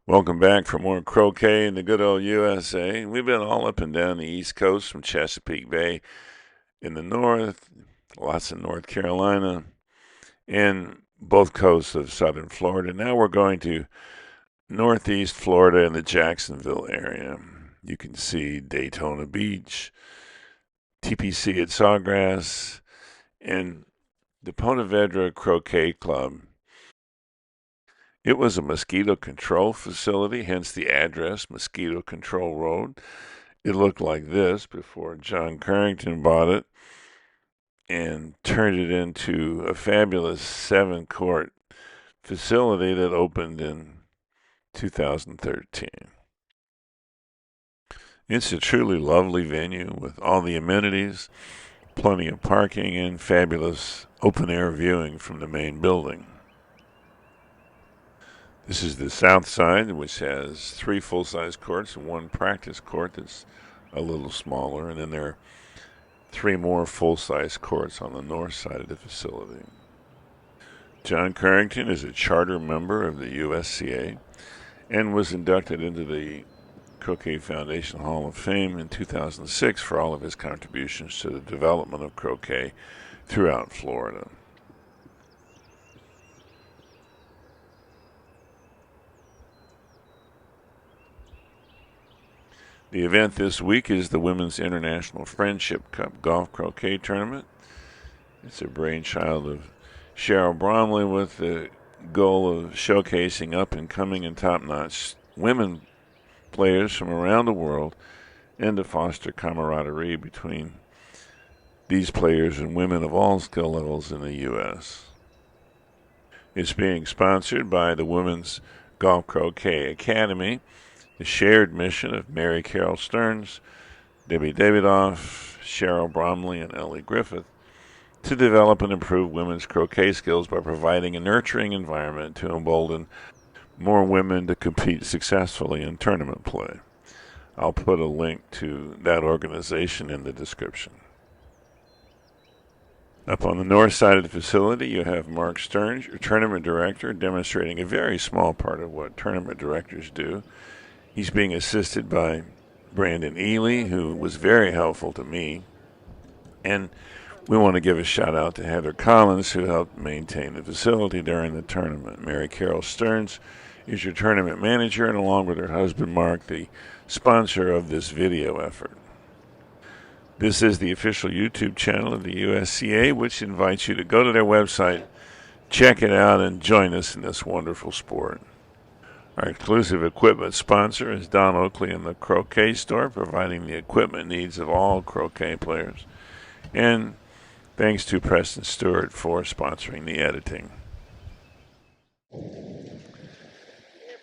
Welcome back for more croquet in the good old USA. We've been all up and down the East Coast from Chesapeake Bay in the north, lots in North Carolina, and both coasts of southern Florida. Now we're going to northeast Florida in the Jacksonville area. You can see Daytona Beach, TPC at Sawgrass, and the Ponte Vedra Croquet Club. It was a mosquito control facility, hence the address, Mosquito Control Road. It looked like this before John Carrington bought it and turned it into a fabulous 7-court facility that opened in 2013. It's a truly lovely venue with all the amenities, plenty of parking, and fabulous open-air viewing from the main building. This is the south side, which has 3 full-size courts and 1 practice court that's a little smaller, and then there are 3 more full-size courts on the north side of the facility. John Carrington is a charter member of the USCA and was inducted into the Croquet Foundation Hall of Fame in 2006 for all of his contributions to the development of croquet throughout Florida. The event this week is the Women's International Friendship Cup Golf Croquet Tournament. It's a brainchild of Cheryl Bromley with the goal of showcasing up-and-coming and top-notch women players from around the world and to foster camaraderie between these players and women of all skill levels in the U.S. It's being sponsored by the Women's Golf Croquet Academy, the shared mission of MaryCarol Stearns, Debbie Davidoff, Cheryl Bromley, and Ellie Griffith to develop and improve women's croquet skills by providing a nurturing environment to embolden more women to compete successfully in tournament play. I'll put a link to that organization in the description. Up on the north side of the facility, you have Marc Stearns, your tournament director, demonstrating a very small part of what tournament directors do. He's being assisted by Brandon Ely, who was very helpful to me. And we want to give a shout out to Heather Collins, who helped maintain the facility during the tournament. MaryCarol Stearns is your tournament manager, and along with her husband, Marc, the sponsor of this video effort. This is the official YouTube channel of the USCA, which invites you to go to their website, check it out, and join us in this wonderful sport. Our exclusive equipment sponsor is Don Oakley and the Croquet Store, providing the equipment needs of all croquet players. And thanks to Preston Stewart for sponsoring the editing.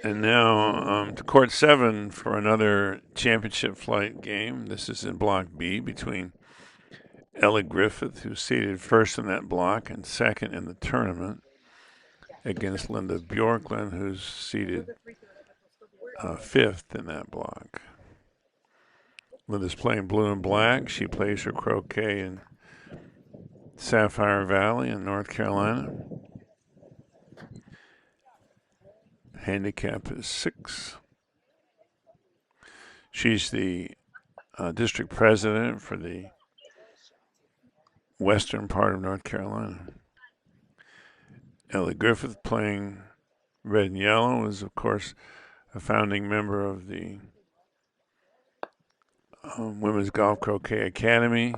And now to Court 7 for another championship flight game. This is in Block B between Ellie Griffith, who's seated first in that block and second in the tournament, against Lynda Bjorkland, who's seated fifth in that block. Lynda's playing blue and black. She plays her croquet in Sapphire Valley in North Carolina. Handicap is 6. She's the district president for the western part of North Carolina. Ellie Griffith, playing red and yellow, is, of course, a founding member of the Women's Golf Croquet Academy.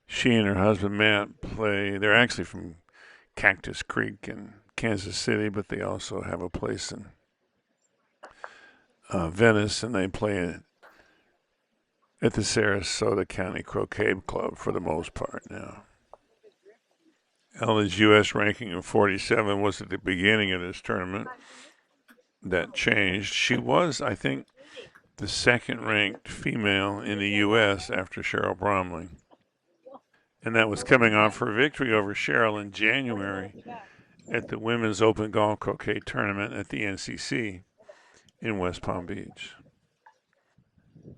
She and her husband, Matt, play. They're actually from Cactus Creek in Kansas City, but they also have a place in Venice, and they play at the Sarasota County Croquet Club for the most part now. Ellie's U.S. ranking of 47 was at the beginning of this tournament. That changed. She was, I think, the second-ranked female in the U.S. after Cheryl Bromley. And that was coming off her victory over Cheryl in January at the Women's Open Golf Croquet Tournament at the NCC in West Palm Beach.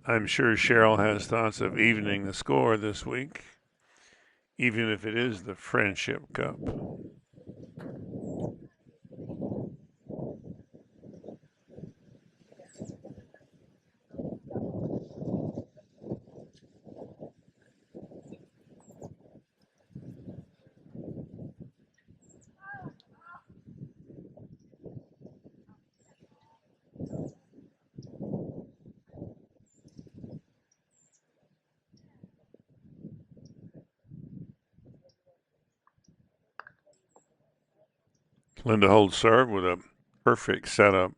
I'm sure Cheryl has thoughts of evening the score this week, even if it is the Friendship Cup. Lynda holds serve with a perfect setup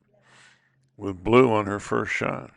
with blue on her first shot.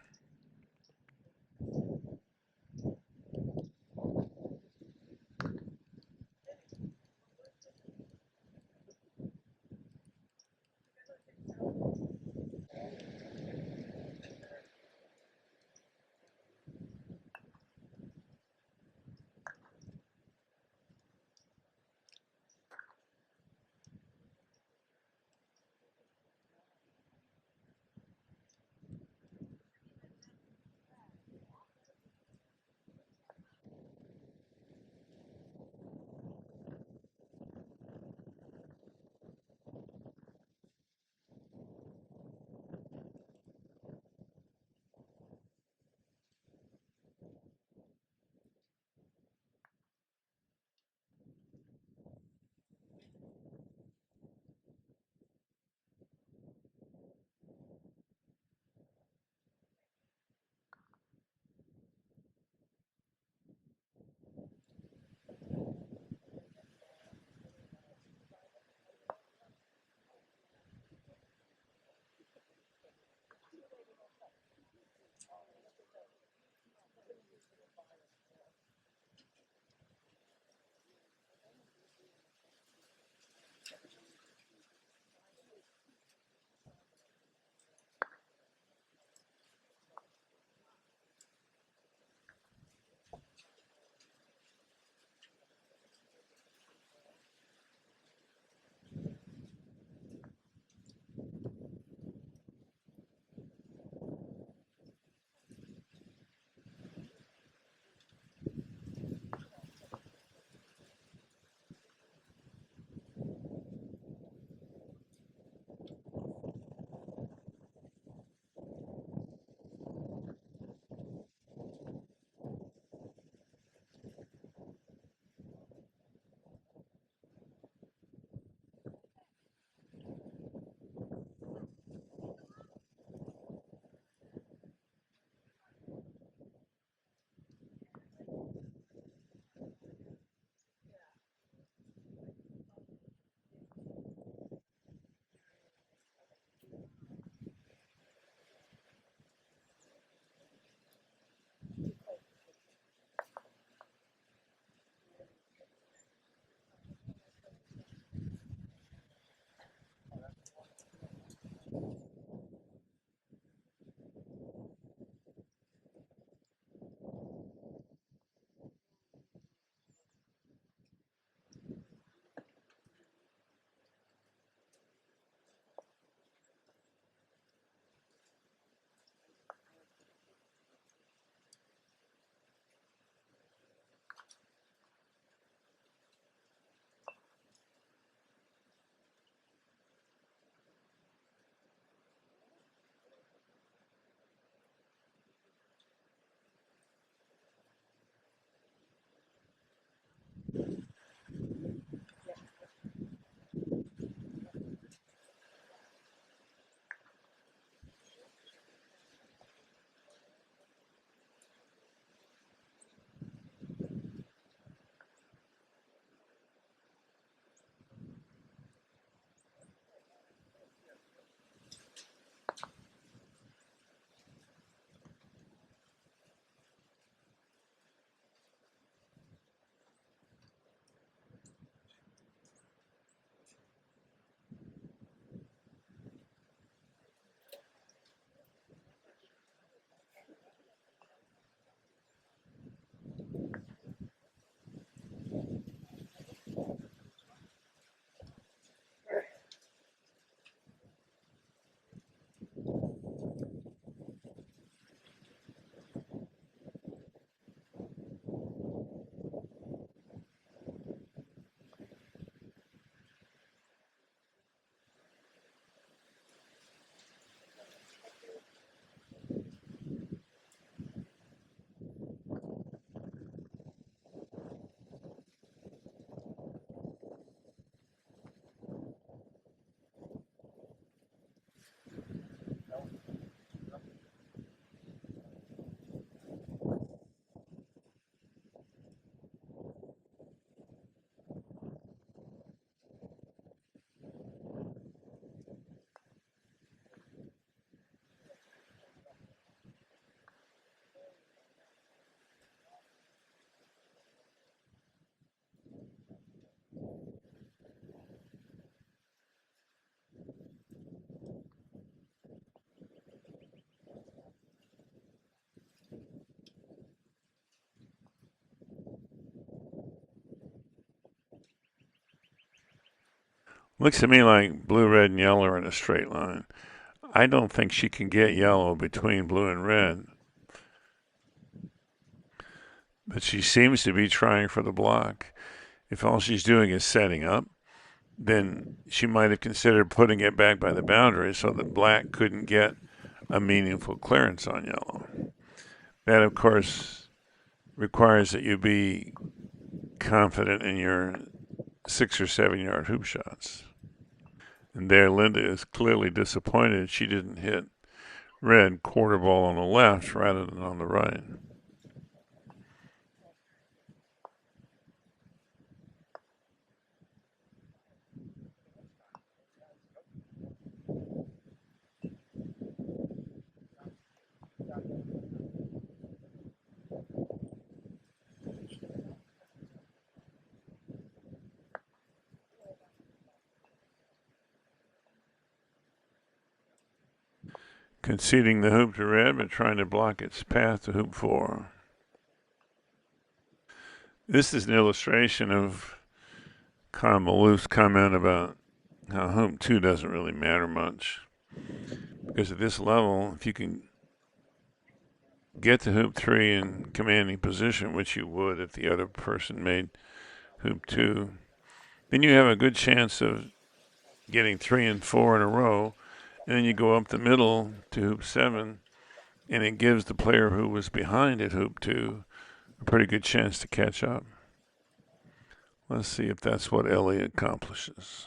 Looks to me like blue, red, and yellow are in a straight line. I don't think she can get yellow between blue and red. But she seems to be trying for the block. If all she's doing is setting up, then she might have considered putting it back by the boundary so that black couldn't get a meaningful clearance on yellow. That, of course, requires that you be confident in your 6 or 7 yard hoop shots. And there, Lynda is clearly disappointed she didn't hit red quarter ball on the left rather than on the right. Conceding the hoop to red, but trying to block its path to hoop 4. This is an illustration of Kyle Maloof's comment about how hoop 2 doesn't really matter much. Because at this level, if you can get to hoop 3 in commanding position, which you would if the other person made hoop 2, then you have a good chance of getting 3 and 4 in a row. And then you go up the middle to hoop 7, and it gives the player who was behind at hoop 2 a pretty good chance to catch up. Let's see if that's what Ellie accomplishes.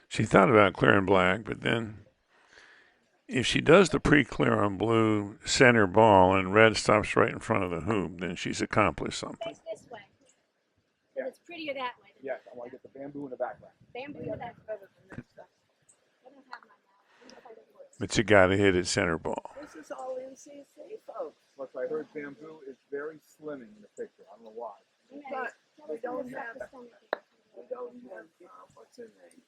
She thought about clearing black, but then if she does the pre-clear on blue center ball and red stops right in front of the hoop, then she's accomplished something. Face this way. Yeah. It's prettier that way. Yes, I want to get the bamboo in the background. Bamboo in the background. I don't have my mouth. But you got to hit it center ball. This is all NCC, folks. Plus, I heard bamboo is very slimming in the picture. I don't know why. But we don't have, what's her name?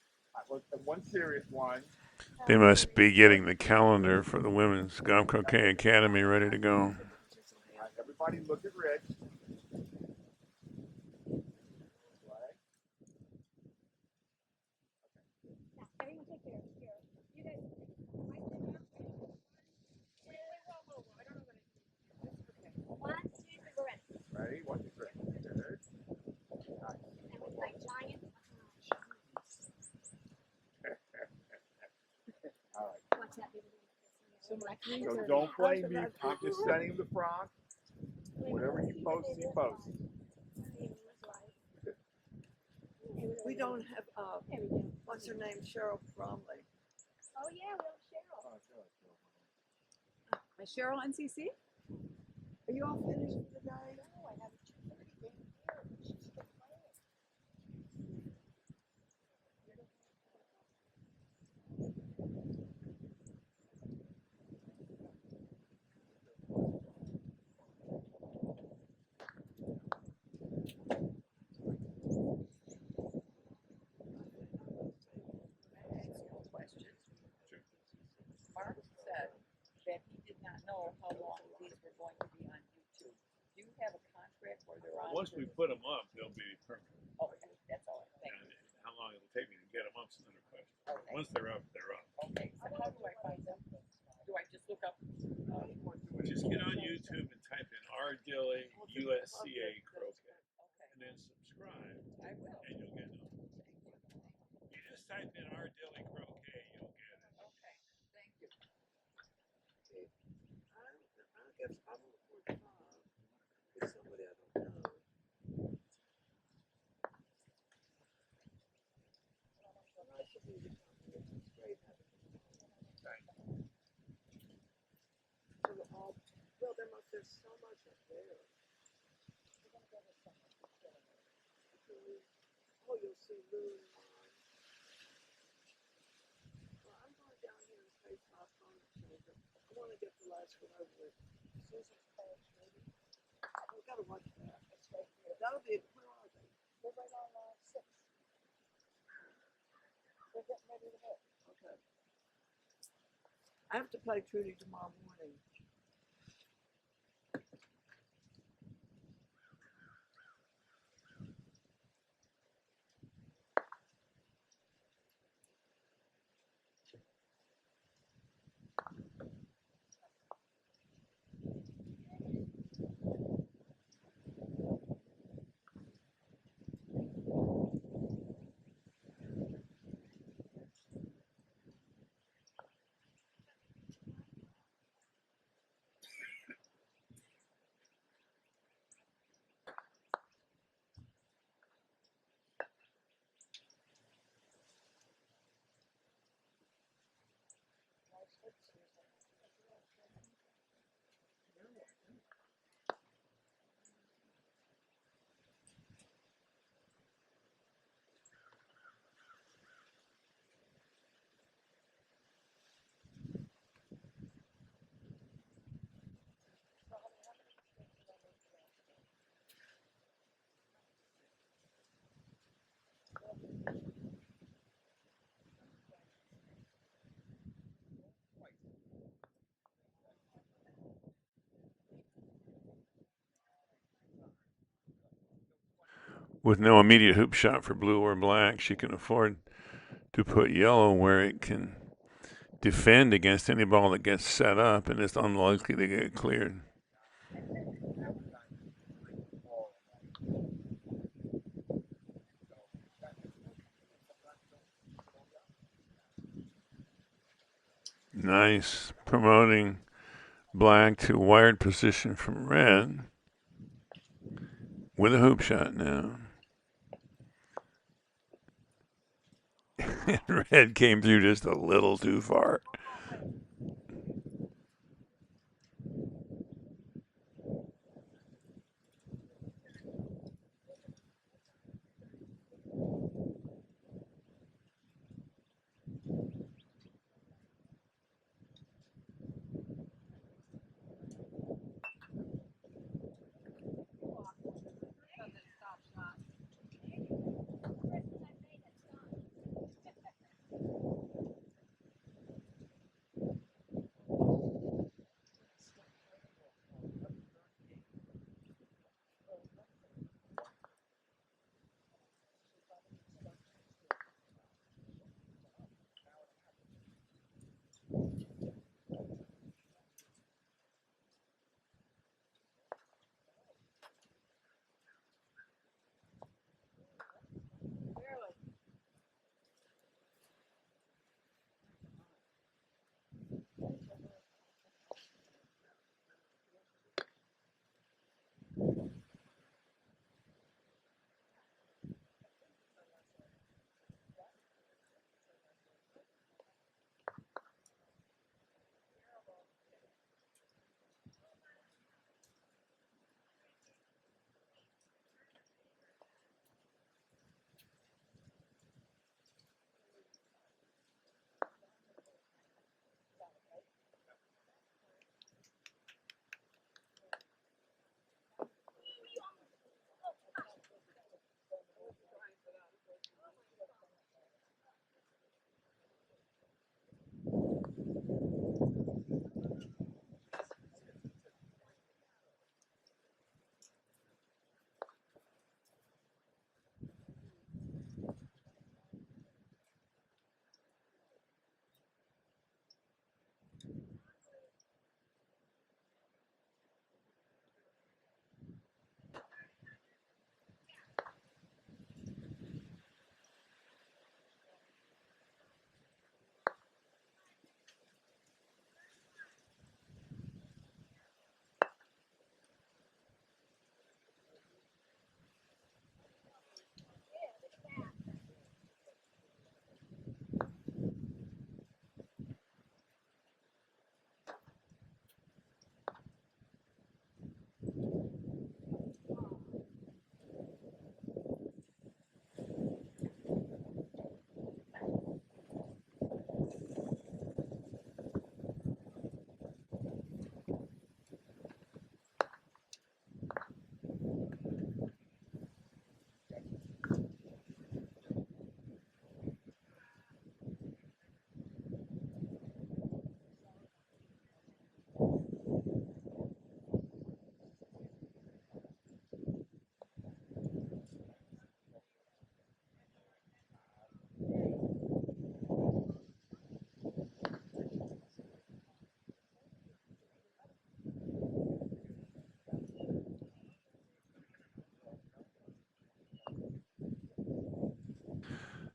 One serious one. They must be getting the calendar for the Women's Golf Croquet Academy ready to go. Everybody look at Rich. Everyone take care. You guys. One, two, three, we're ready. Ready? 1, 2, 3. Good. Nice. And with my giant. All right. Watch that baby. So don't blame me. I'm just setting the frog. Whatever you post, you post. We don't have, what's her name, Cheryl Bromley. Oh yeah, we have Cheryl. Cheryl NCC? Are you all finished for today? No, I have a 2:30 game here. She's still playing. Marc said that he did not know how long these were going to be on YouTube. Do you have a contract where they're on? Once we put them up, they'll be permanent. Okay, that's all. Thank you. How long it'll take me to get them up is another question. Okay. Once they're up, they're up. Okay, so how do I find them? Do I just look up? Just get on YouTube and type in R. Dilley USCA Croquet, Okay, and then subscribe, I will. and you'll get notified. You just type in R. Dilley Croquet, you'll get it. Okay, thank you. I guess I'm gonna put it's somebody I don't know. I should be the straight up. Well, there's so much up there. Oh, you'll see Lou and mine. Well, I'm going down here and face my phone children. I want to get the last one over with. Susan's page, maybe. I've got to watch that. It's right here. That'll be, where are they? They're right on 6. They're getting ready to hit. Okay. I have to play Trudy tomorrow morning. With no immediate hoop shot for blue or black, she can afford to put yellow where it can defend against any ball that gets set up and is unlikely to get cleared. Nice, promoting black to wired position from red with a hoop shot now. Red came through just a little too far.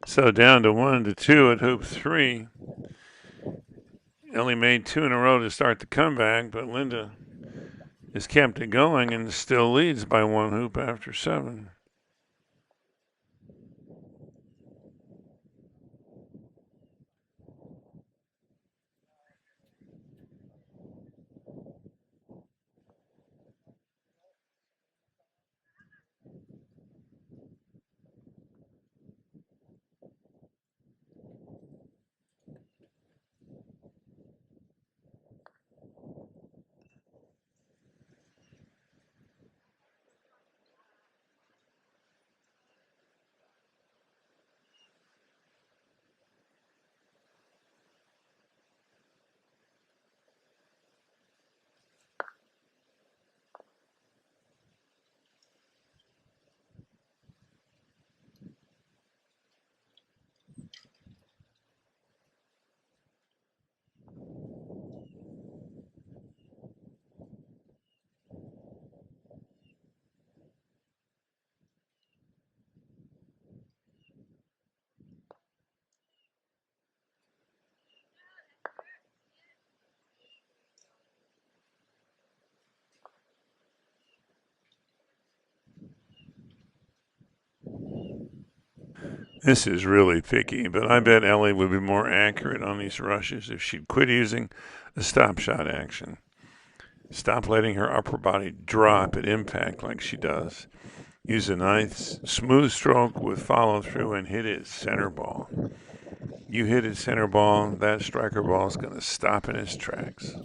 So down to 1-2 at hoop 3. Ellie made 2 in a row to start the comeback, but Lynda has kept it going and still leads by 1 hoop after 7. This is really picky, but I bet Ellie would be more accurate on these rushes if she'd quit using a stop shot action. Stop letting her upper body drop at impact like she does. Use a nice smooth stroke with follow through and hit it center ball. You hit it center ball, that striker ball is going to stop in its tracks.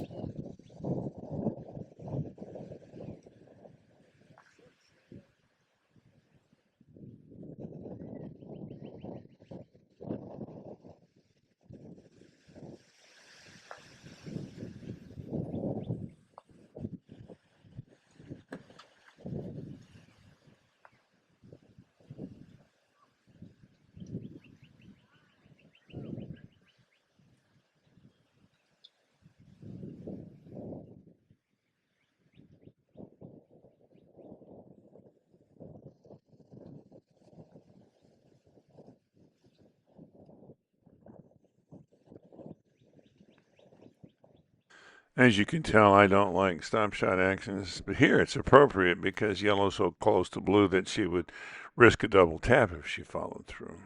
As you can tell, I don't like stop shot actions, but here it's appropriate because yellow's so close to blue that she would risk a double tap if she followed through.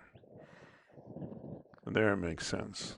There it makes sense.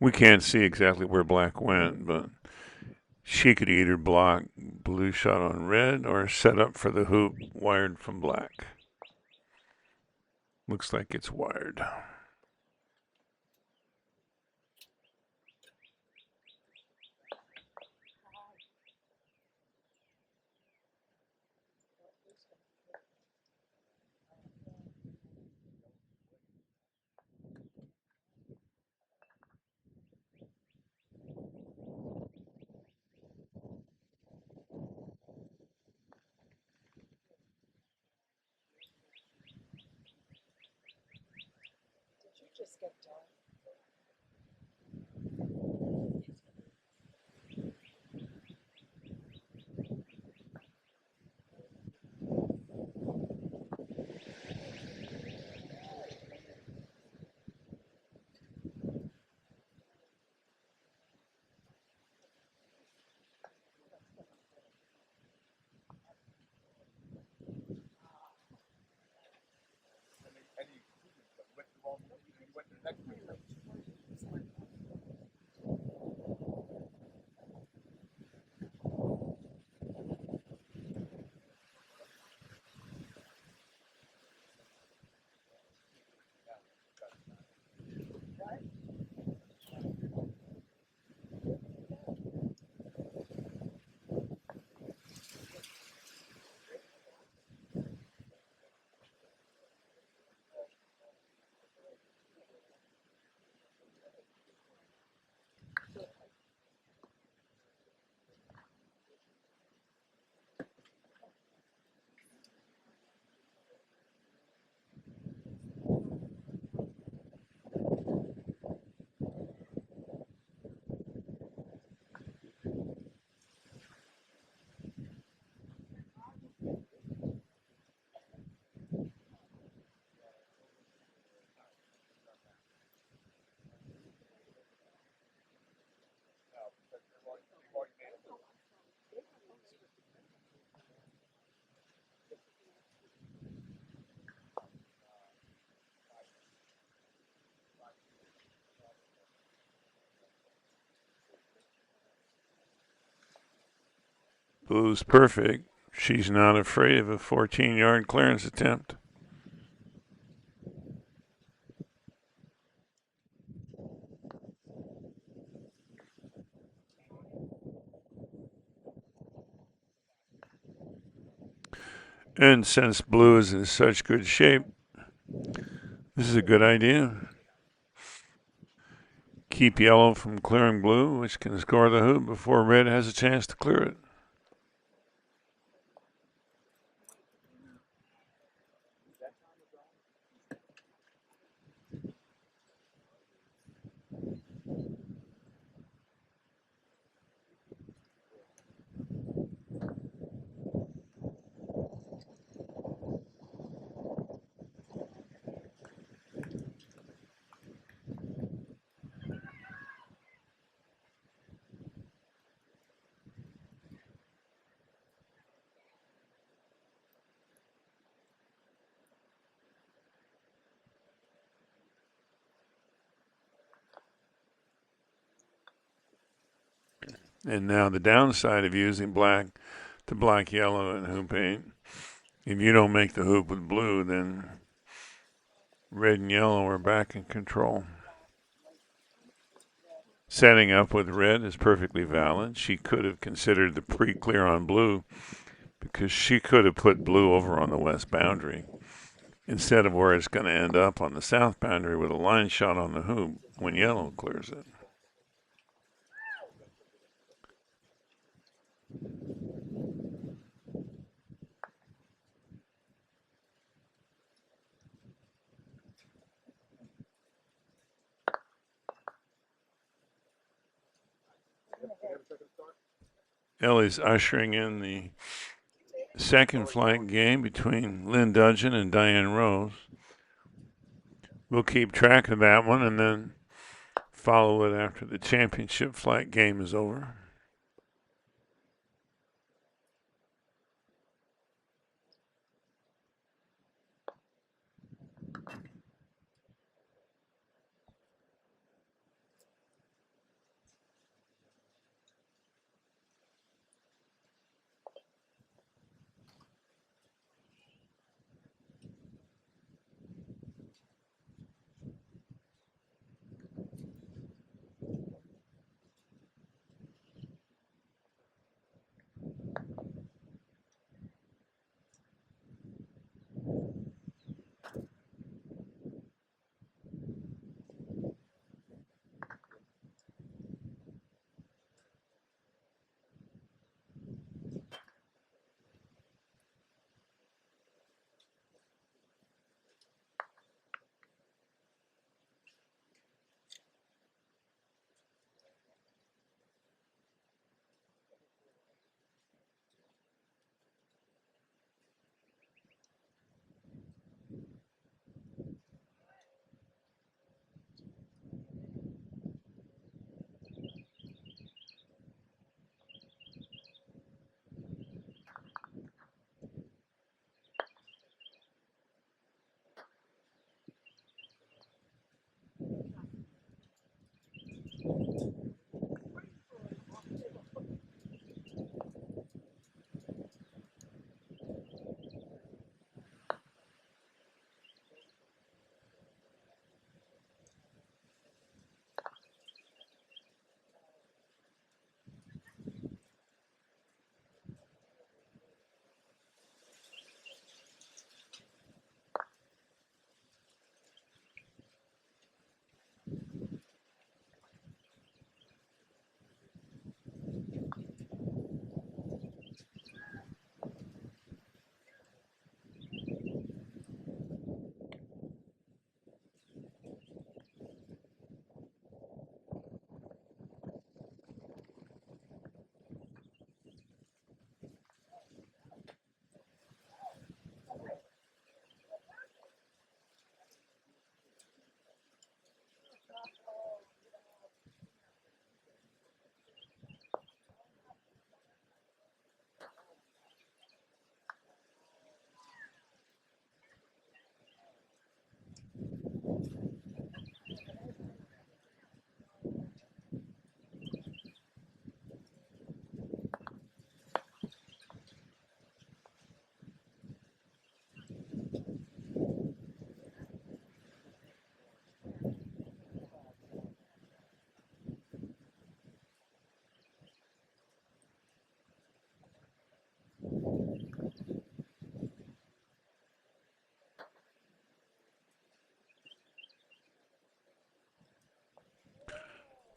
We can't see exactly where black went, but she could either block blue shot on red or set up for the hoop wired from black. Looks like it's wired. Did you just get done? Blue's perfect. She's not afraid of a 14-yard clearance attempt. And since Blue is in such good shape, this is a good idea. Keep Yellow from clearing Blue, which can score the hoop before Red has a chance to clear it. And now the downside of using black to block yellow in hoop 8. If you don't make the hoop with blue, then red and yellow are back in control. Setting up with red is perfectly valid. She could have considered the pre-clear on blue because she could have put blue over on the west boundary instead of where it's going to end up on the south boundary with a line shot on the hoop when yellow clears it. Ellie's ushering in the second flight game between Lynn Dudgeon and Diane Rose. We'll keep track of that one and then follow it after the championship flight game is over.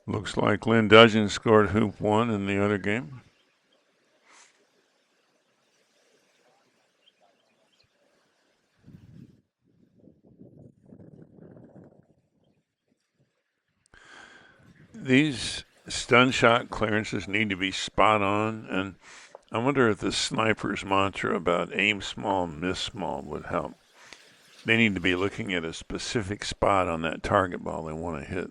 Looks like Lynn Dudgeon scored hoop 1 in the other game. These stun shot clearances need to be spot on, and I wonder if the sniper's mantra about aim small, miss small would help. They need to be looking at a specific spot on that target ball they want to hit.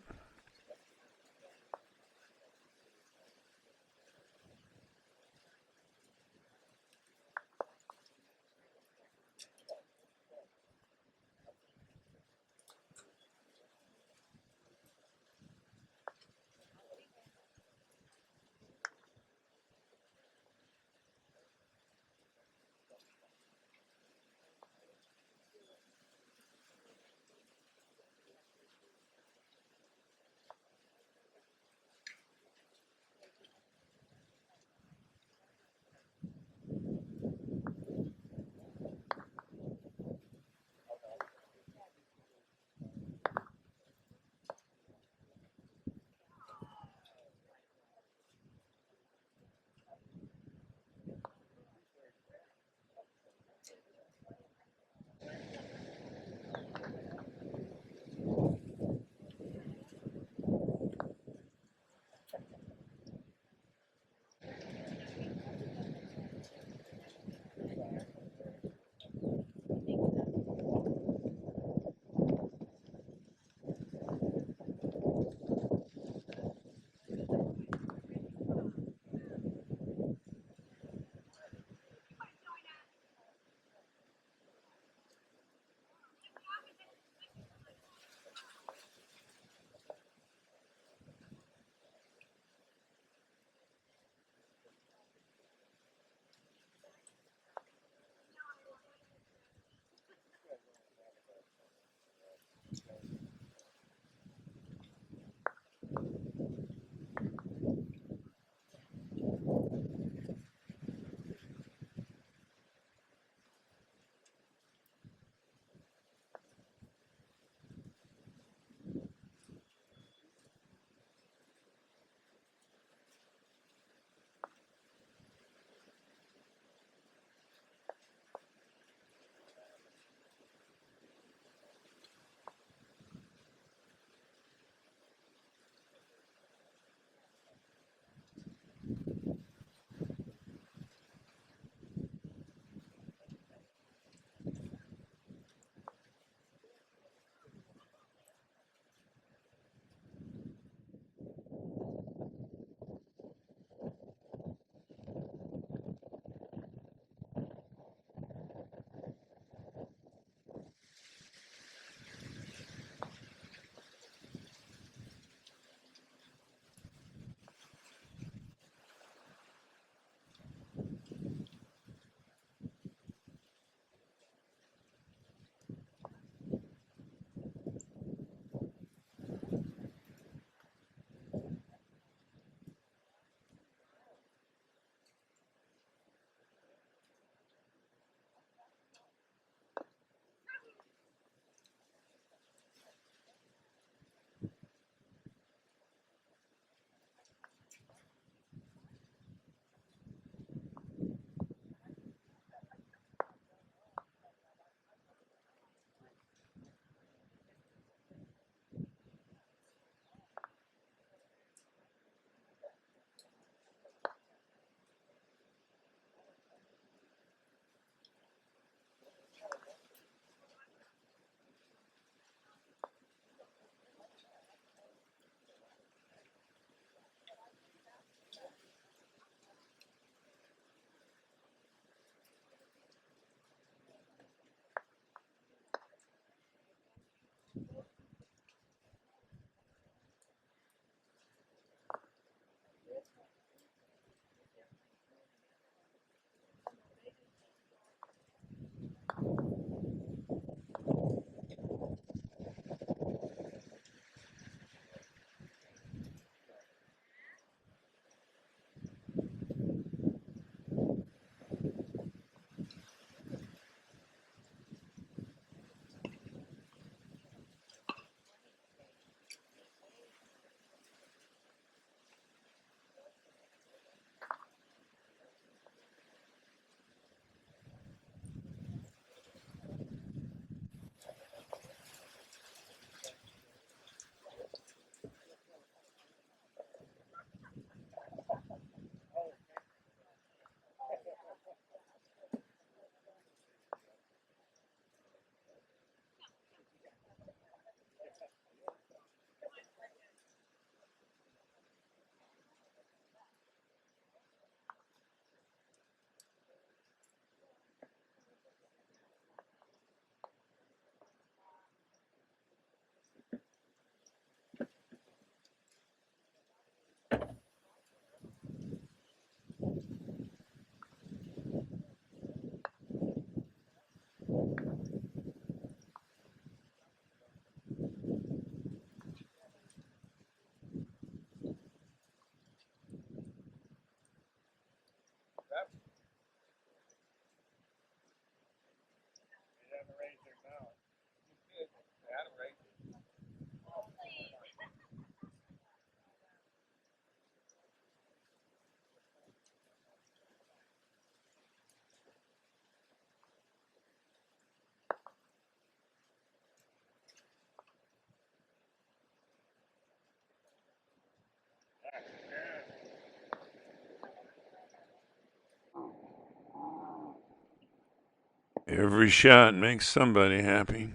Every shot makes somebody happy.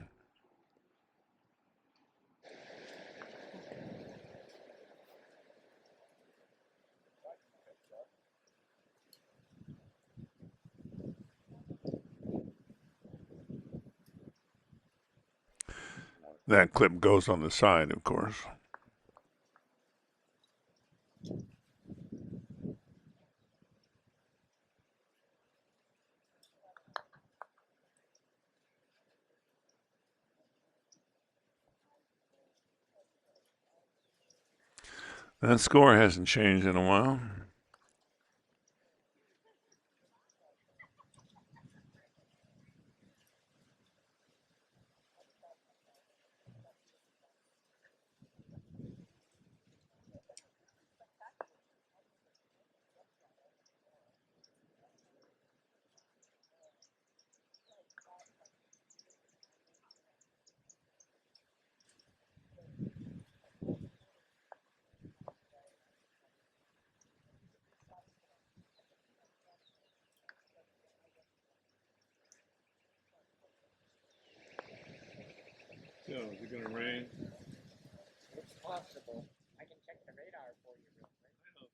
That clip goes on the side, of course. That score hasn't changed in a while. So, is it going to rain? It's possible. I can check the radar for you real quick.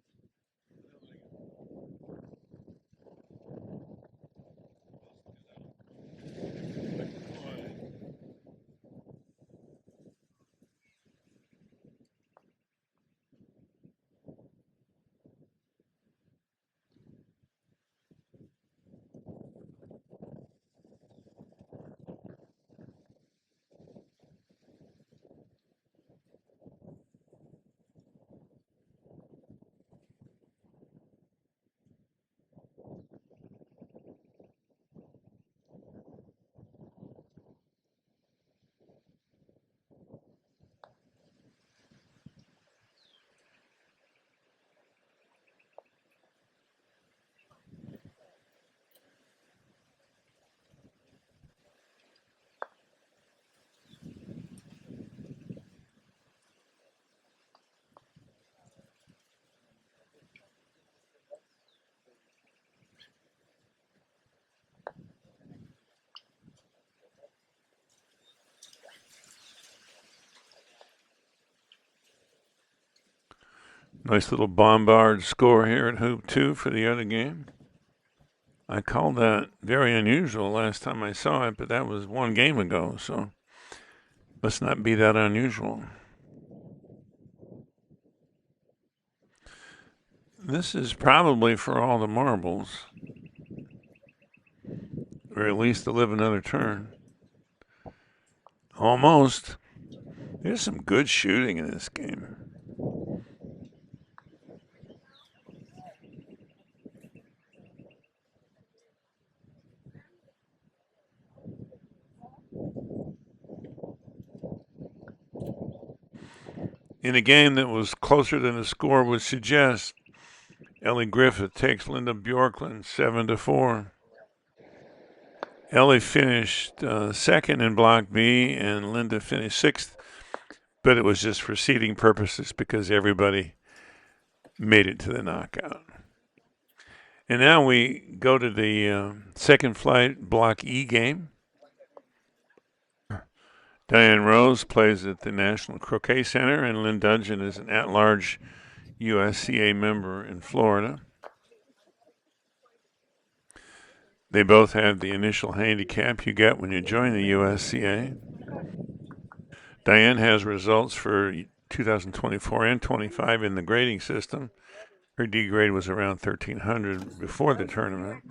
Nice little bombard score here at Hoop 2 for the other game. I called that very unusual last time I saw it, but that was one game ago, so must not be that unusual. This is probably for all the marbles, or at least to live another turn. Almost. There's some good shooting in this game. In a game that was closer than the score would suggest, Ellie Griffith takes Lynda Bjorkland 7-4. Ellie finished second in Block B, and Lynda finished sixth, but it was just for seeding purposes because everybody made it to the knockout. And now we go to the second flight Block E game. Diane Rose plays at the National Croquet Center, and Lynn Dudgeon is an at-large USCA member in Florida. They both have the initial handicap you get when you join the USCA. Diane has results for 2024 and 25 in the grading system. Her D grade was around 1,300 before the tournament.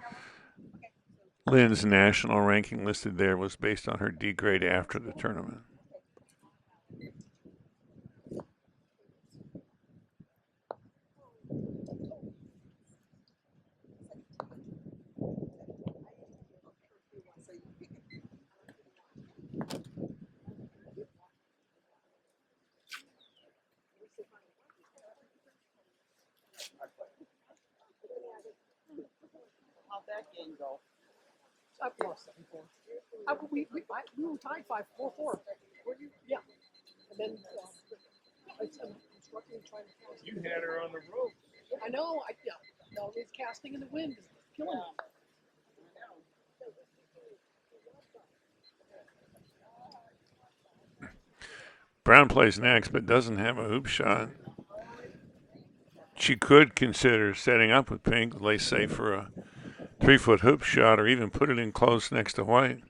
Lynn's national ranking listed there was based on her D grade after the tournament. How'd that game go? I've lost 7-4. We were tied 5-4-4. Were you? Yeah. And then I said, trying to. You had her on the ropes. I know. No, it's casting in the wind is killing me. Brown plays next, but doesn't have a hoop shot. She could consider setting up with pink, lay safe for a 3-foot hoop shot, or even put it in close next to white,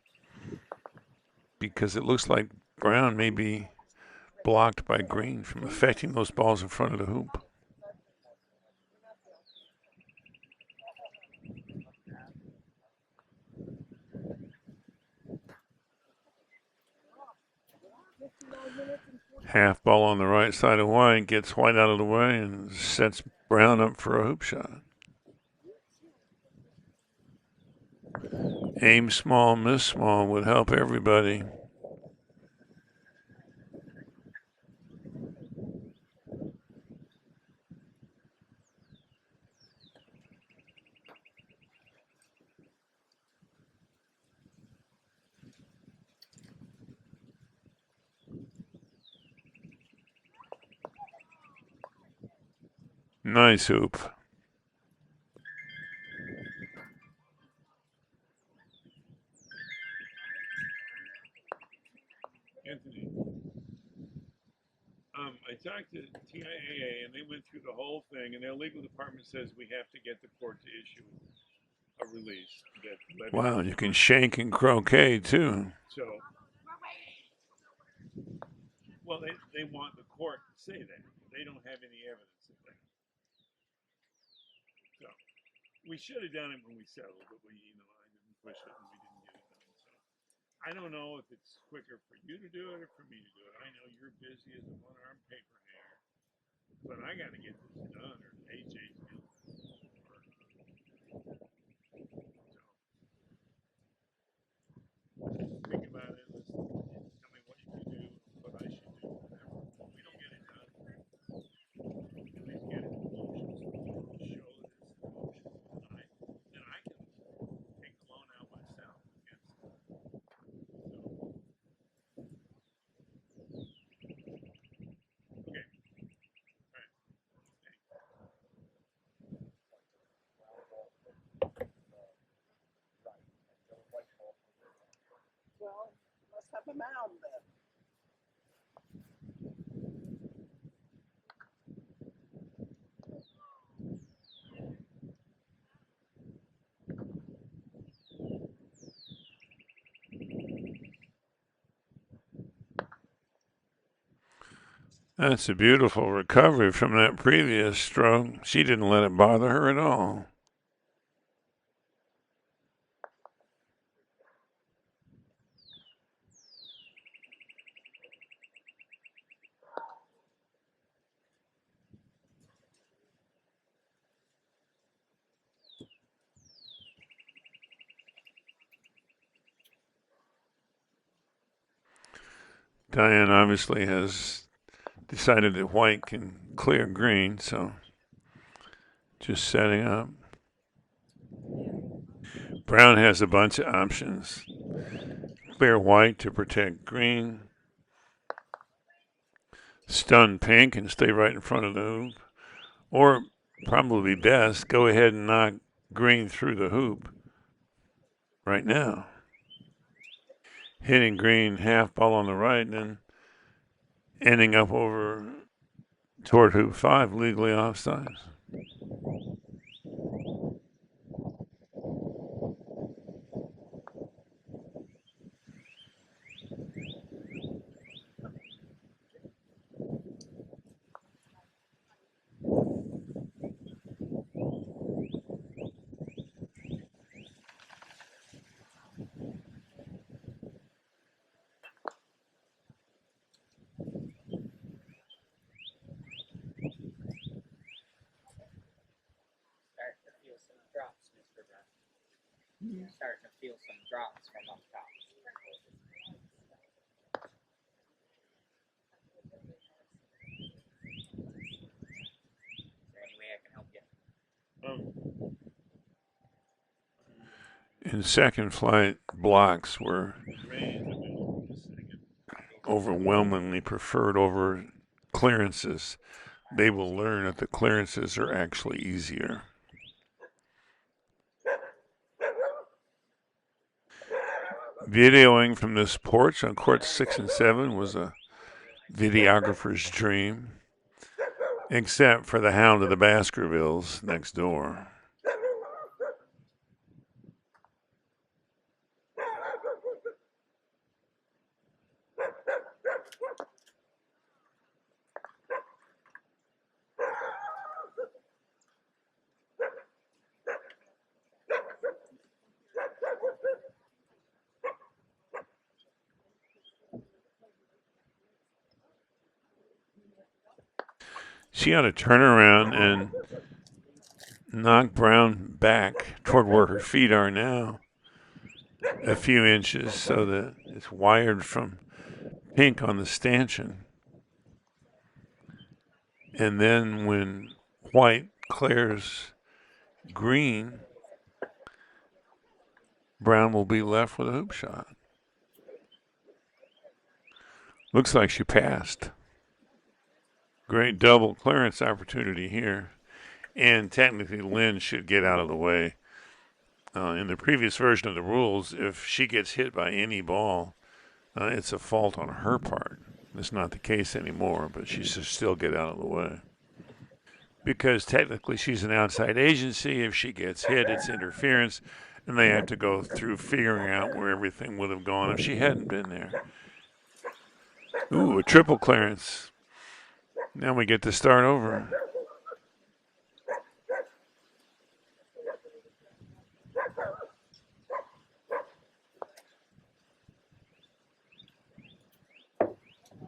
because it looks like brown may be blocked by green from affecting those balls in front of the hoop. Half ball on the right side of white, gets white out of the way and sets brown up for a hoop shot. Aim small, miss small would help everybody. Nice hoop. Anthony, I talked to TIAA and they went through the whole thing, and their legal department says we have to get the court to issue a release. Wow, you can shank and croquet too. So, well, they want the court to say that. They don't have any evidence of that. So, we should have done it when we settled, but I didn't push it and we didn't get it done. So, I don't know if it's quicker for you to do it or for me to do it. I know you're busy as a one-armed paper hanger, but I got to get this done, or AJ's going to. Think about it. Tell me what you can do, what I should do, whatever. If we don't get it done, at least get it in motion. Show that it's in motion. Then I can take the loan out myself against it. Okay. All right. Well, must have a mound then. That's a beautiful recovery from that previous stroke. She didn't let it bother her at all. Diane obviously has decided that white can clear green, so just setting up. Brown has a bunch of options. Clear white to protect green. Stun pink and stay right in front of the hoop. Or probably best, go ahead and knock green through the hoop right now. Hitting green half ball on the right and then ending up over toward hoop 5, legally offside. Starting to feel some drops from up top. Is there any way I can help you? In second flight, blocks were overwhelmingly preferred over clearances. They will learn that the clearances are actually easier. Videoing from this porch on courts 6 and 7 was a videographer's dream, except for the Hound of the Baskervilles next door. She ought to turn around and knock Brown back toward where her feet are now, a few inches, so that it's wired from pink on the stanchion. And then when white clears green, Brown will be left with a hoop shot. Looks like she passed. Great double clearance opportunity here. And technically, Lynn should get out of the way. In the previous version of the rules, if she gets hit by any ball, it's a fault on her part. That's not the case anymore, but she should still get out of the way. Because technically she's an outside agency. If she gets hit, it's interference, and they have to go through figuring out where everything would have gone if she hadn't been there. Ooh, a triple clearance. Now we get to start over.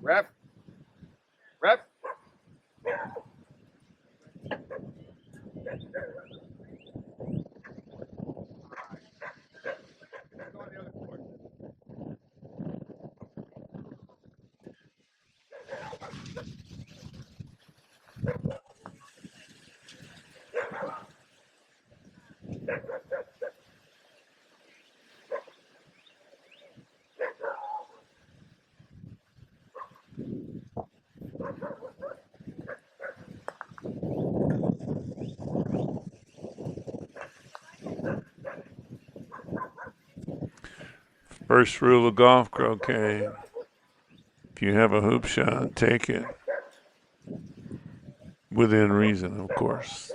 Ref. Ref. First rule of golf croquet. If you have a hoop shot, take it. Within reason, of course.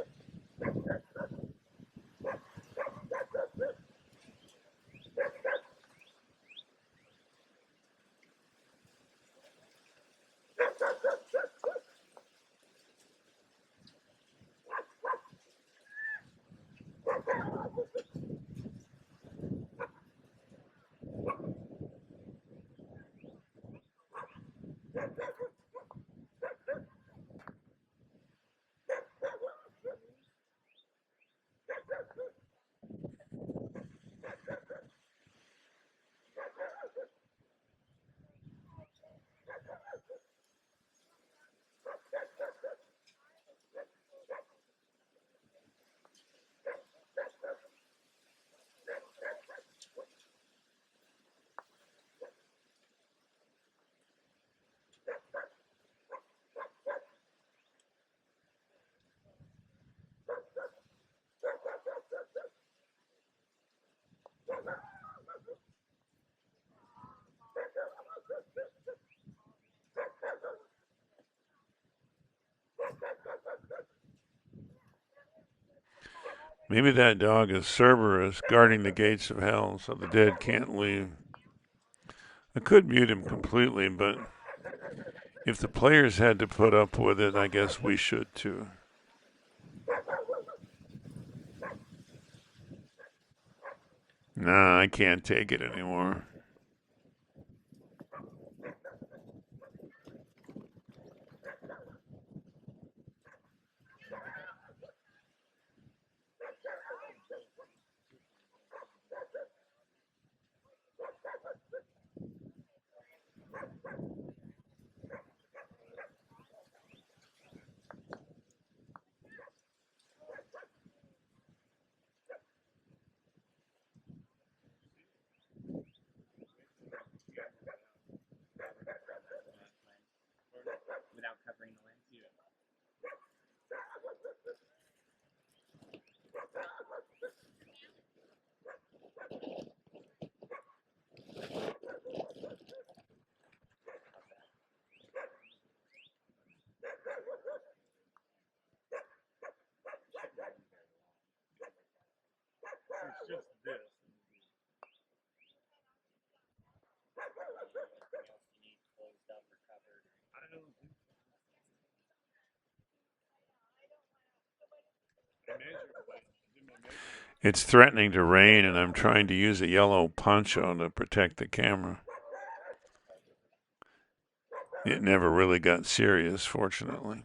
Maybe that dog is Cerberus, guarding the gates of hell so the dead can't leave. I could mute him completely, but if the players had to put up with it, I guess we should too. Nah, I can't take it anymore. It's threatening to rain, and I'm trying to use a yellow poncho to protect the camera. It never really got serious, fortunately.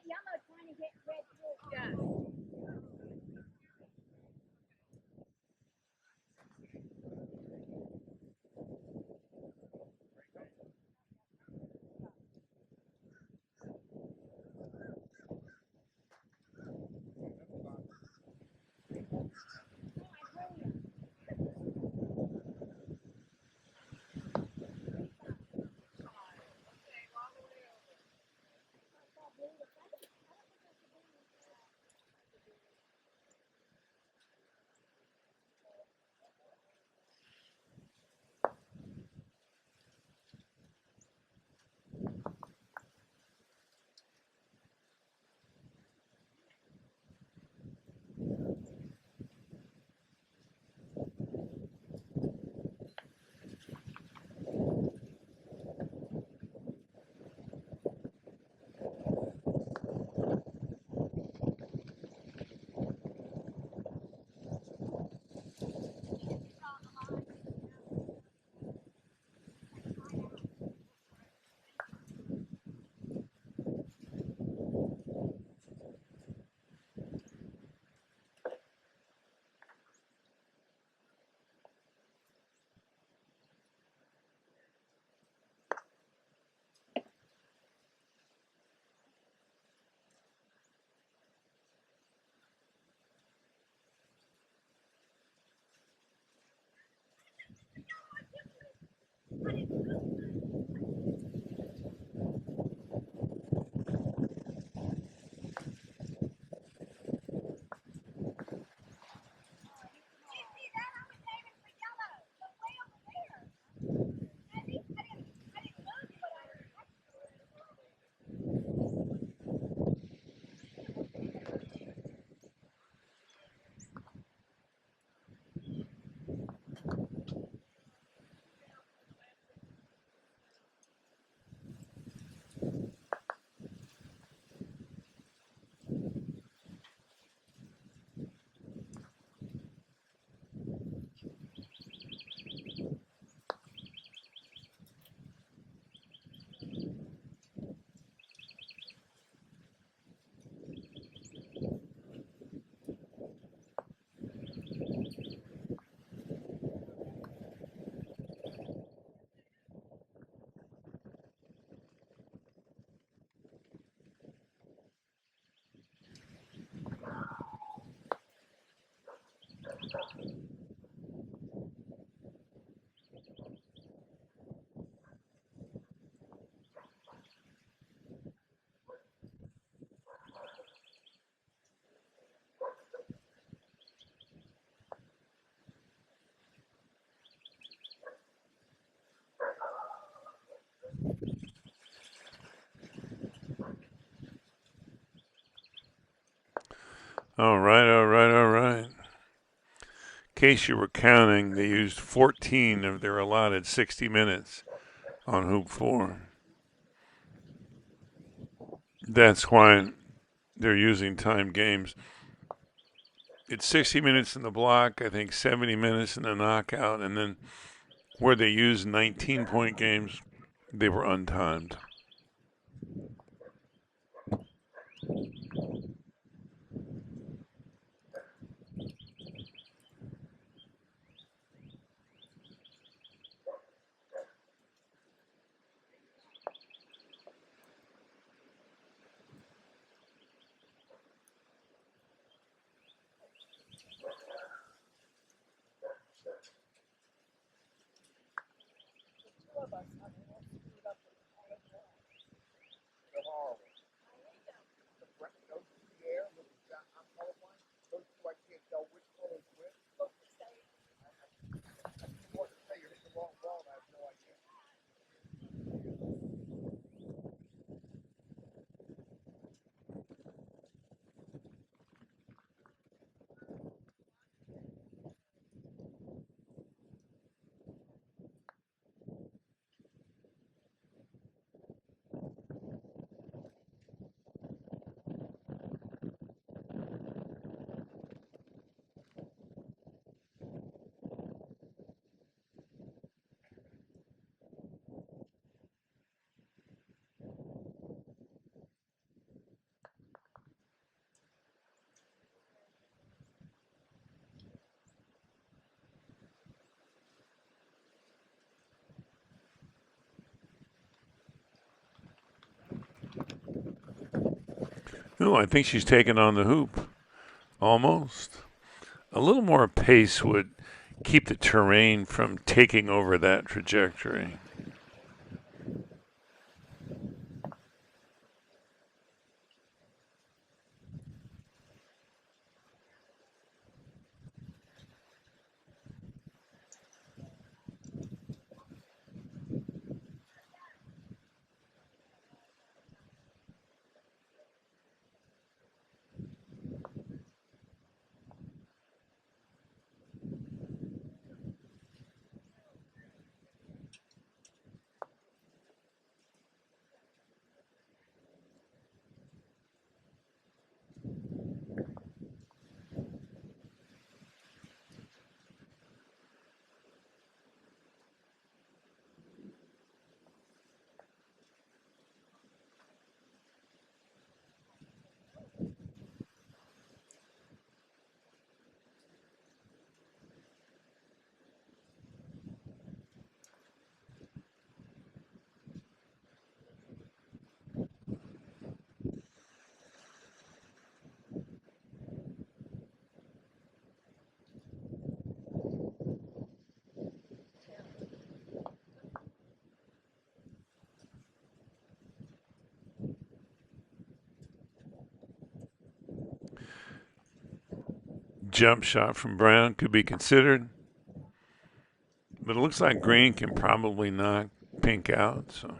Yellow trying to get red too. All right, all right, all right. In case you were counting, they used 14 of their allotted 60 minutes on hoop 4. That's why they're using timed games. It's 60 minutes in the block, I think 70 minutes in the knockout, and then where they used 19-point games, they were untimed. They're horrible. The breath goes through the air. Look, I'm colorblind. Those two, I can't tell which color is which. I just want to say you're hitting the wrong ball, and I have no idea. No, I think she's taken on the hoop. Almost. A little more pace would keep the terrain from taking over that trajectory. jump shot from brown could be considered, but it looks like green can probably knock pink out, so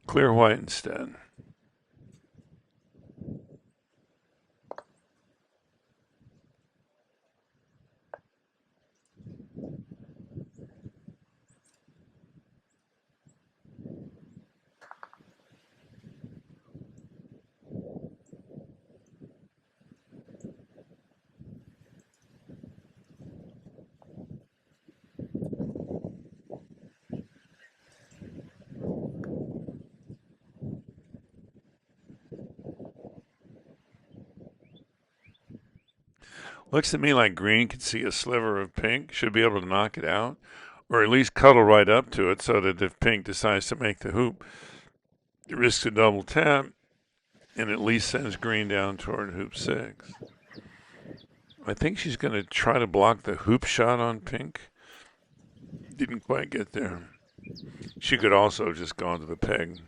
clear white instead. Looks to me like green can see a sliver of pink, should be able to knock it out, or at least cuddle right up to it so that if pink decides to make the hoop, it risks a double tap and at least sends green down toward hoop 6. I think she's going to try to block the hoop shot on pink. Didn't quite get there. She could also just go into the peg.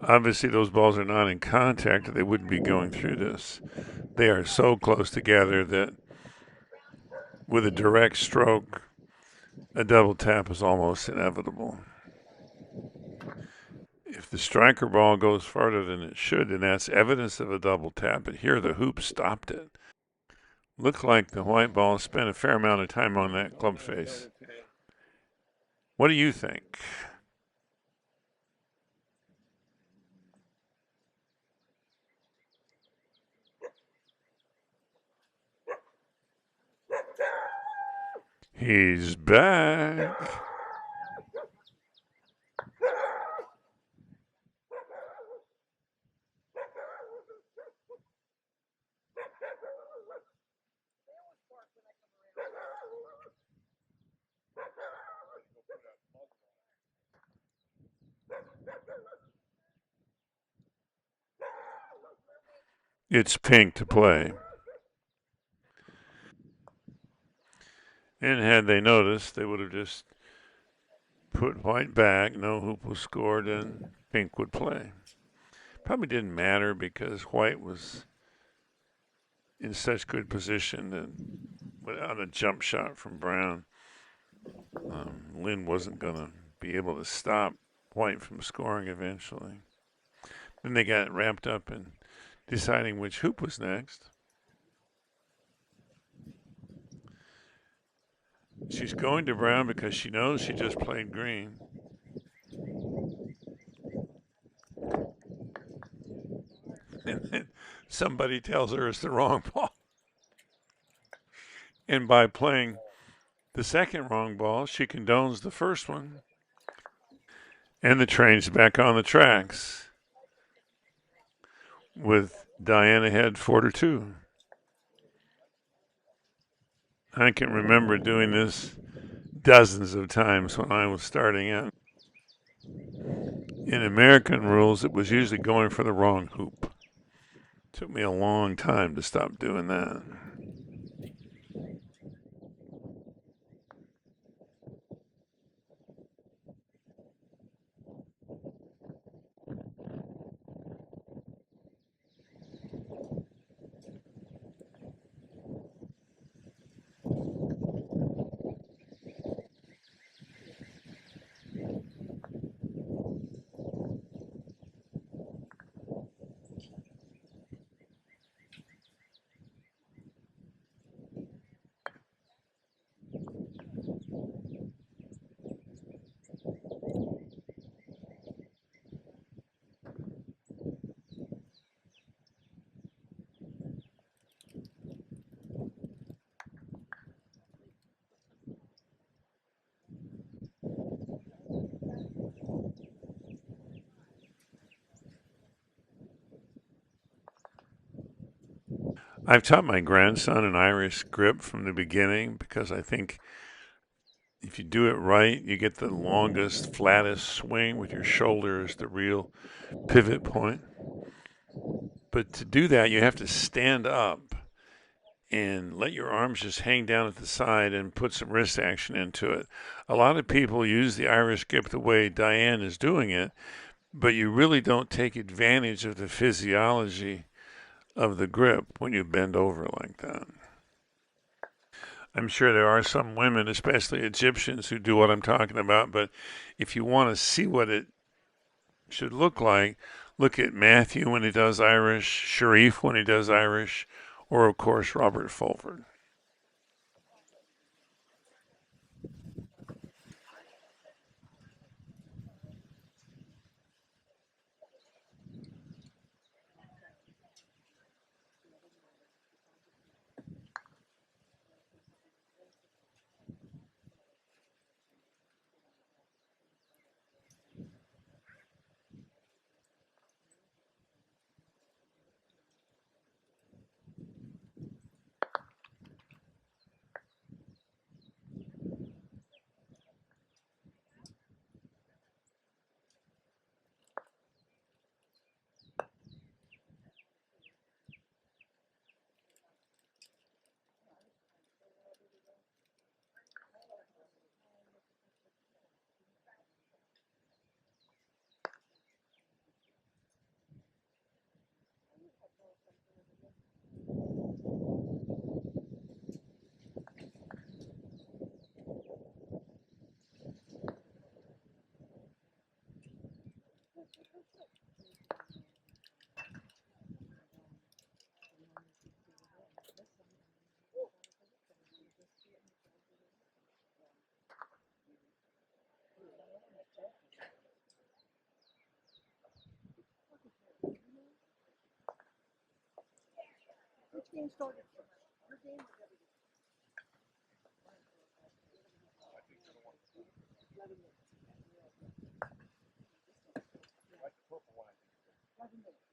Obviously, those balls are not in contact, or they wouldn't be going through this. They are so close together that with a direct stroke, a double tap is almost inevitable. If the striker ball goes farther than it should, then that's evidence of a double tap, but here the hoop stopped it. Looked like the white ball spent a fair amount of time on that club face. What do you think? He's back. It's pink to play. And had they noticed, they would have just put white back, no hoop was scored, and pink would play. Probably didn't matter because white was in such good position that without a jump shot from Brown, Lynn wasn't going to be able to stop white from scoring eventually. Then they got wrapped up in deciding which hoop was next. She's going to Brown because she knows she just played green. And then somebody tells her it's the wrong ball. And by playing the second wrong ball, she condones the first one. And the train's back on the tracks with Diane ahead 4-2. I can remember doing this dozens of times when I was starting out. In American rules, it was usually going for the wrong hoop. It took me a long time to stop doing that. I've taught my grandson an Irish grip from the beginning because I think if you do it right, you get the longest, flattest swing with your shoulder as the real pivot point. But to do that, you have to stand up and let your arms just hang down at the side and put some wrist action into it. A lot of people use the Irish grip the way Diane is doing it, but you really don't take advantage of the physiology of the grip when you bend over like that. I'm sure there are some women, especially Egyptians, who do what I'm talking about, but if you want to see what it should look like, look at Matthew when he does Irish, Sharif when he does Irish, or of course Robert Fulford. game started first. Your game was everything. 11 minutes. Like the purple one, I think. 11 minutes.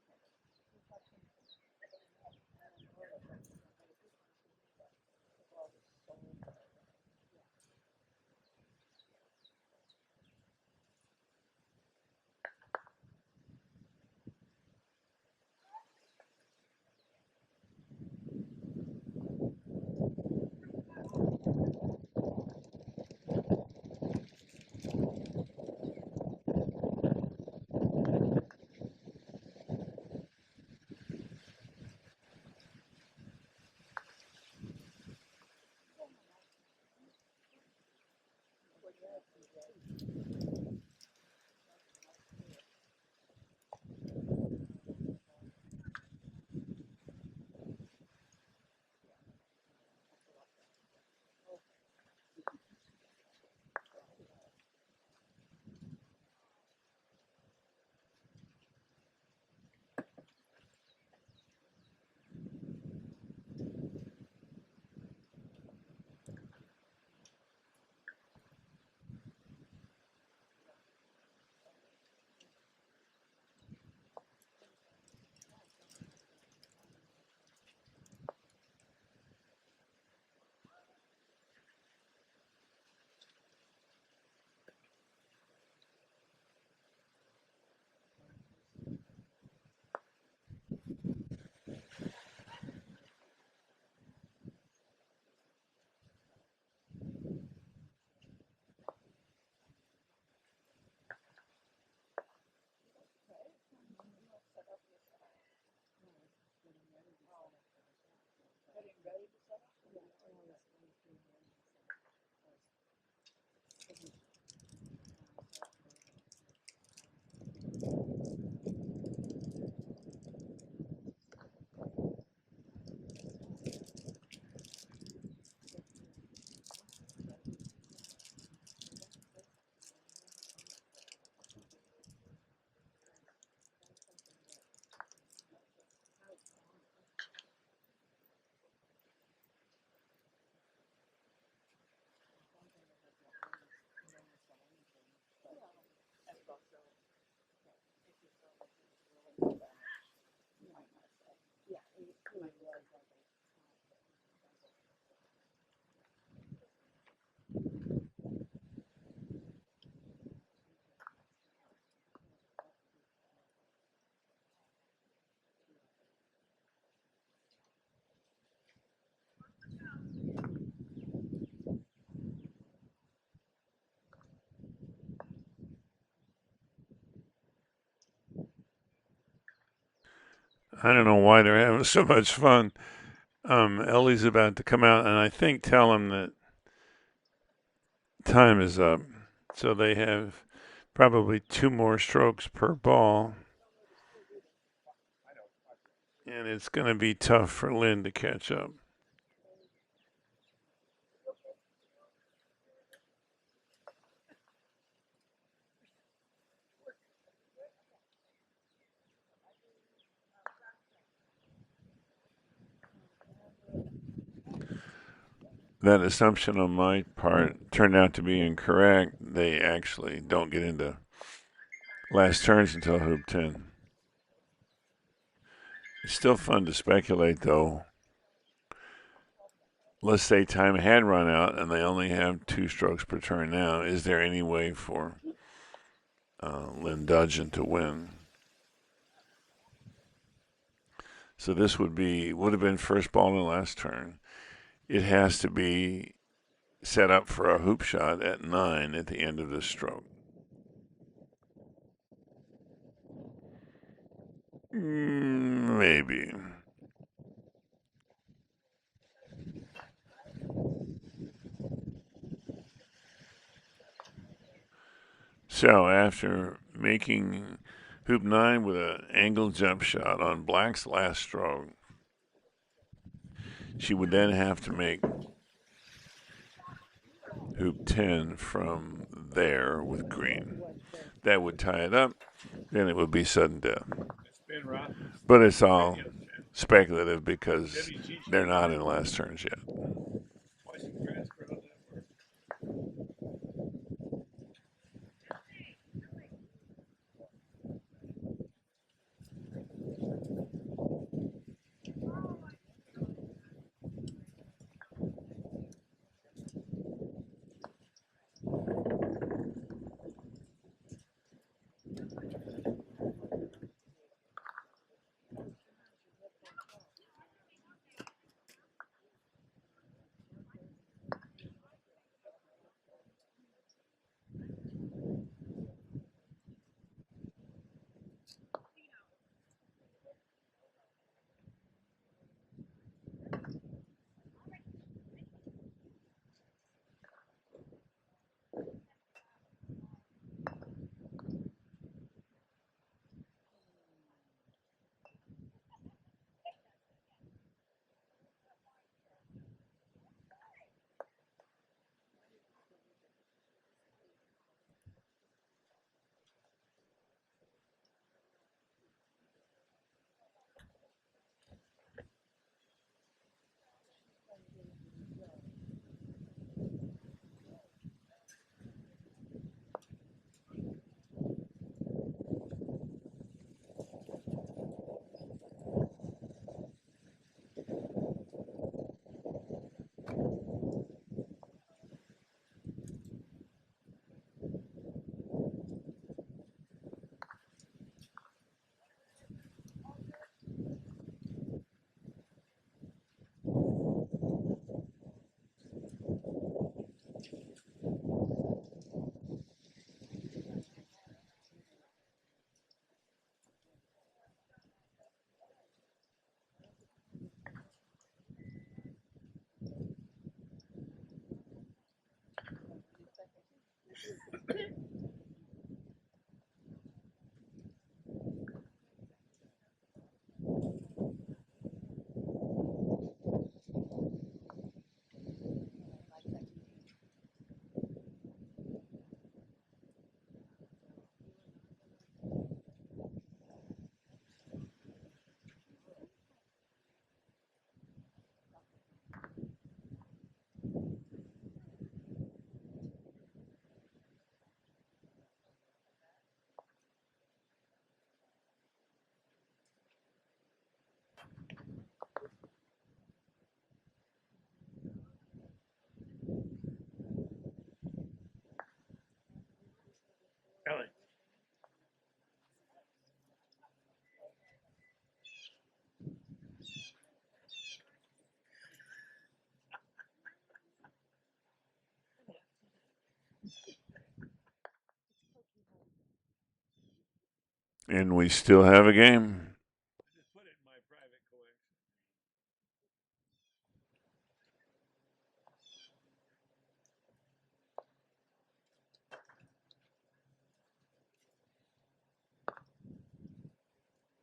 I don't know why they're having so much fun. Ellie's about to come out, and I think tell him that time is up. So they have probably 2 more strokes per ball. And it's going to be tough for Lynn to catch up. That assumption on my part turned out to be incorrect. They actually don't get into last turns until hoop 10. It's still fun to speculate, though. Let's say time had run out and they only have 2 strokes per turn now. Is there any way for Lynn Dudgeon to win? So this would have been first ball in the last turn. It has to be set up for a hoop shot at 9 at the end of this stroke. Maybe. So after making hoop 9 with an angled jump shot on Black's last stroke, she would then have to make hoop 10 from there with green. That would tie it up, then it would be sudden death. But it's all speculative because they're not in last turns yet. Why some grass grow that work? Ellie. And we still have a game. I just put it in my private collection.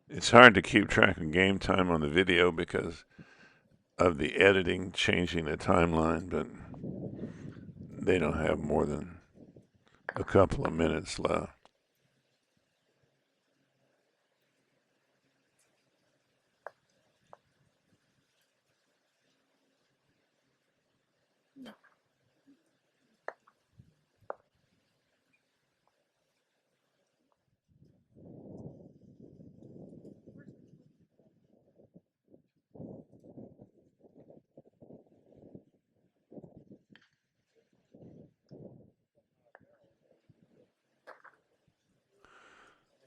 It's hard to keep track of game time on the video because of the editing changing the timeline, but they don't have more than a couple of minutes left.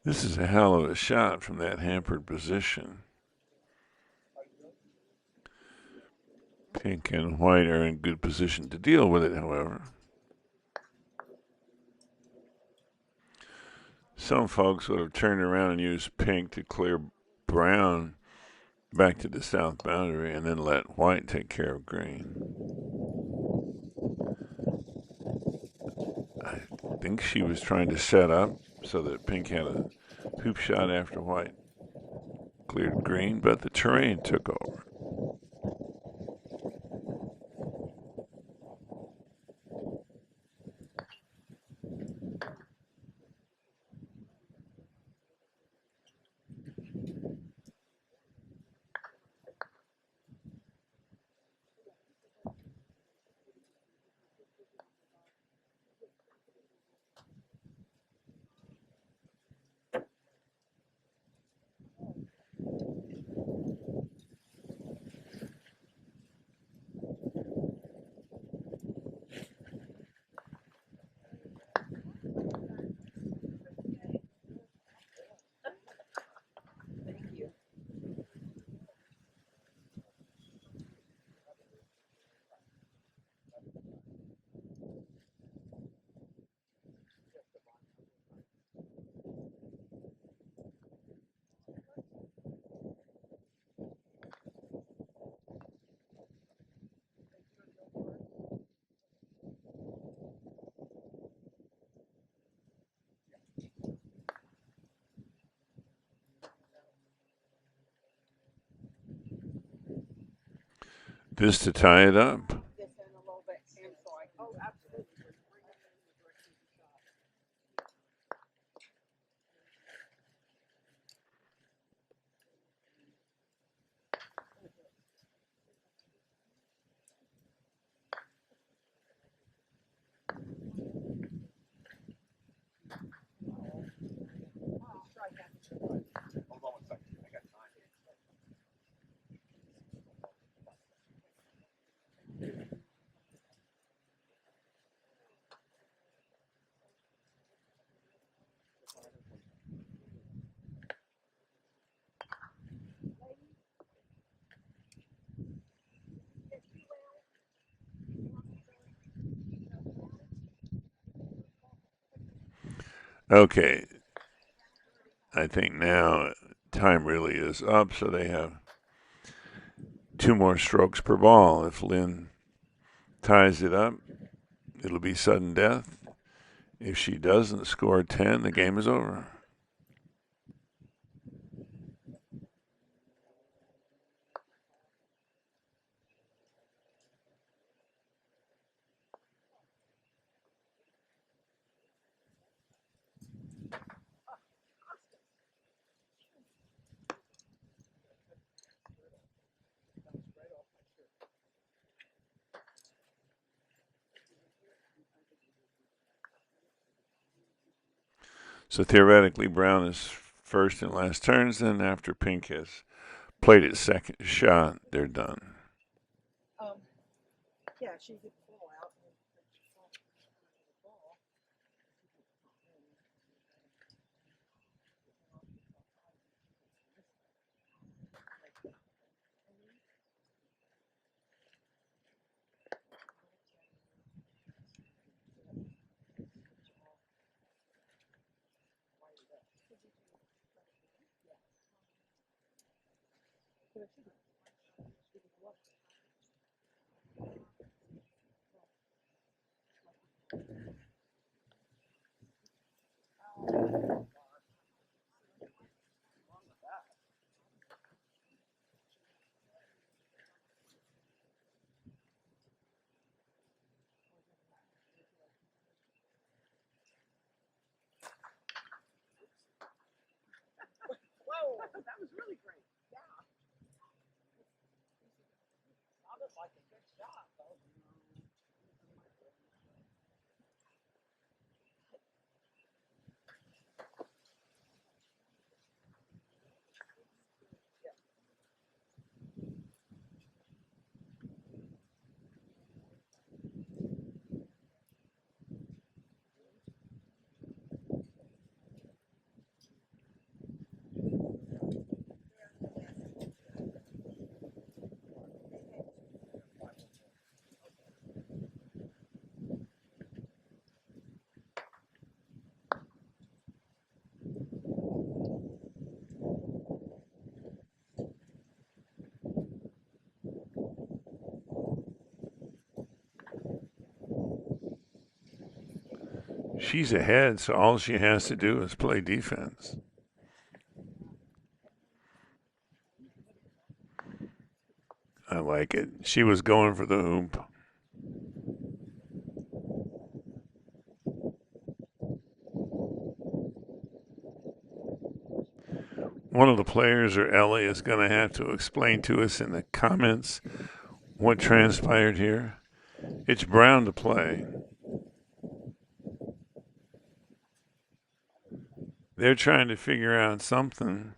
This is a hell of a shot from that hampered position. Pink and white are in good position to deal with it, however. Some folks would have turned around and used pink to clear brown back to the south boundary and then let white take care of green. I think she was trying to set up so that pink had a hoop shot after white cleared green, but the terrain took over. This to tie it up. this in a little bit, and so I. Oh, absolutely. Just bring it in the direction of the shot. Hold on one second. I got time. Okay. I think now time really is up, so they have 2 more strokes per ball. If Lynn ties it up, it'll be sudden death. If she doesn't score 10, the game is over. So theoretically, Brown is first and last turns. Then after Pink has played its second shot, they're done. Yeah, she could pull out and she saw the ball. Whoa, that was really great. Yeah. Sounded like a good shot, though. She's ahead, so all she has to do is play defense. I like it. She was going for the hoop. One of the players, or Ellie, is going to have to explain to us in the comments what transpired here. It's Brown to play. They're trying to figure out something.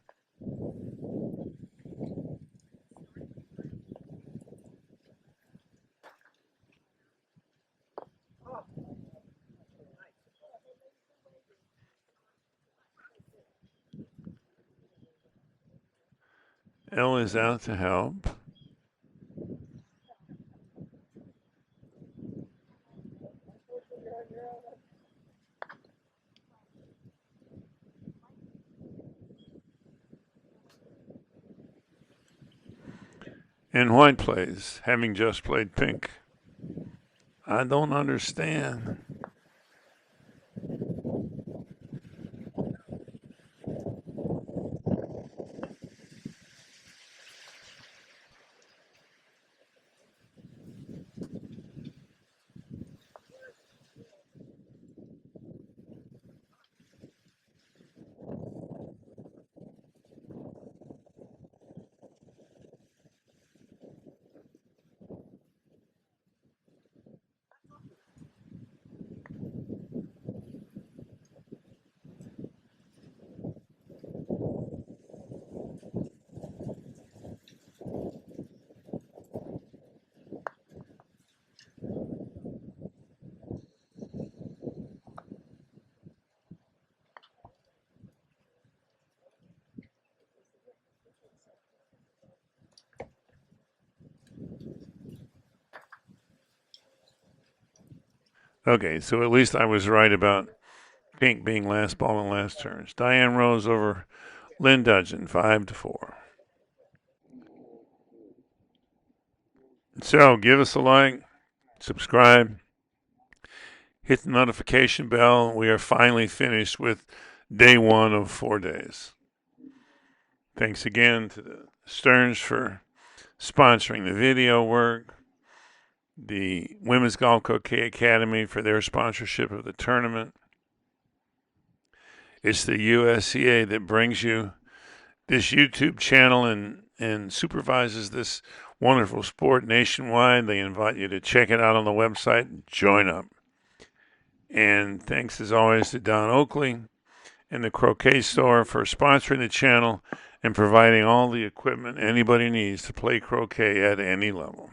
Ellie's out to help. And white plays, having just played pink. I don't understand. Okay, so at least I was right about pink being last ball in last turns. Diane Rose over Lynn Dudgeon, 5-4. So give us a like, subscribe, hit the notification bell. We are finally finished with day 1 of 4 days. Thanks again to the Stearns for sponsoring the video work, the Women's Golf Croquet Academy for their sponsorship of the tournament. It's the USCA that brings you this YouTube channel and supervises this wonderful sport nationwide. They invite you to check it out on the website and join up. And thanks as always to Don Oakley and the Croquet Store for sponsoring the channel and providing all the equipment anybody needs to play croquet at any level.